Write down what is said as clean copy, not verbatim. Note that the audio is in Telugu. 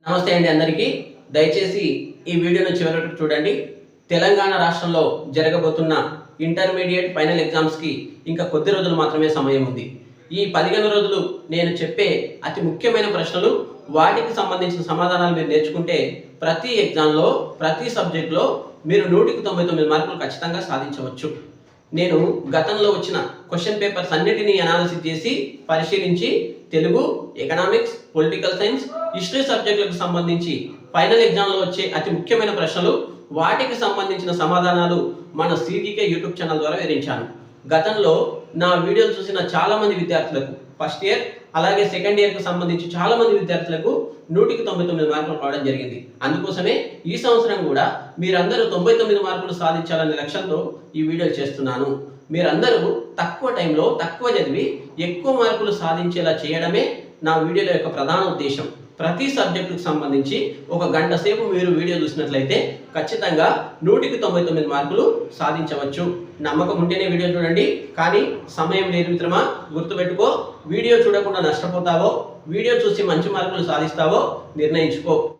నమస్తే అండి అందరికీ. దయచేసి ఈ వీడియోను చివరి వరకు చూడండి. తెలంగాణ రాష్ట్రంలో జరగబోతున్న ఇంటర్మీడియట్ ఫైనల్ ఎగ్జామ్స్కి ఇంకా కొద్ది రోజులు మాత్రమే సమయం ఉంది. ఈ 15 రోజులు నేను చెప్పే అతి ముఖ్యమైన ప్రశ్నలు, వాటికి సంబంధించిన సమాధానాలు మీరు నేర్చుకుంటే ప్రతి ఎగ్జామ్లో ప్రతి సబ్జెక్ట్లో మీరు 100కి 99 మార్కులు ఖచ్చితంగా సాధించవచ్చు. నేను గతంలో వచ్చిన క్వశ్చన్ పేపర్స్ అన్నిటినీ అనాలిసిస్ చేసి పరిశీలించి Telugu, economics, political science, history సబ్జెక్టులకు సంబంధించి ఫైనల్ ఎగ్జామ్లో వచ్చే అతి ముఖ్యమైన ప్రశ్నలు, వాటికి సంబంధించిన సమాధానాలు మన సిజికే యూట్యూబ్ ఛానల్ ద్వారా వివరించాను. గతంలో నా వీడియోలు చూసిన చాలామంది విద్యార్థులకు, ఫస్ట్ ఇయర్ అలాగే సెకండ్ ఇయర్కి సంబంధించి చాలామంది విద్యార్థులకు 100కి 99 మార్కులు రావడం జరిగింది. అందుకోసమే ఈ సంవత్సరం కూడా మీరందరూ 99 మార్కులు సాధించాలనే లక్ష్యంతో ఈ వీడియోలు చేస్తున్నాను. మీరందరూ తక్కువ టైంలో తక్కువ చదివి ఎక్కువ మార్కులు సాధించేలా చేయడమే నా వీడియోల యొక్క ప్రధాన ఉద్దేశం. ప్రతి సబ్జెక్టుకు సంబంధించి 1 గంట సేపు మీరు వీడియో చూసినట్లయితే ఖచ్చితంగా 100కి 99 మార్కులు సాధించవచ్చు. నమ్మకం ఉంటేనే వీడియో చూడండి, కానీ సమయం లేదు మిత్రమా. గుర్తుపెట్టుకో, వీడియో చూడకుండా నష్టపోతావో, వీడియో చూసి మంచి మార్కులు సాధిస్తావో నిర్ణయించుకో.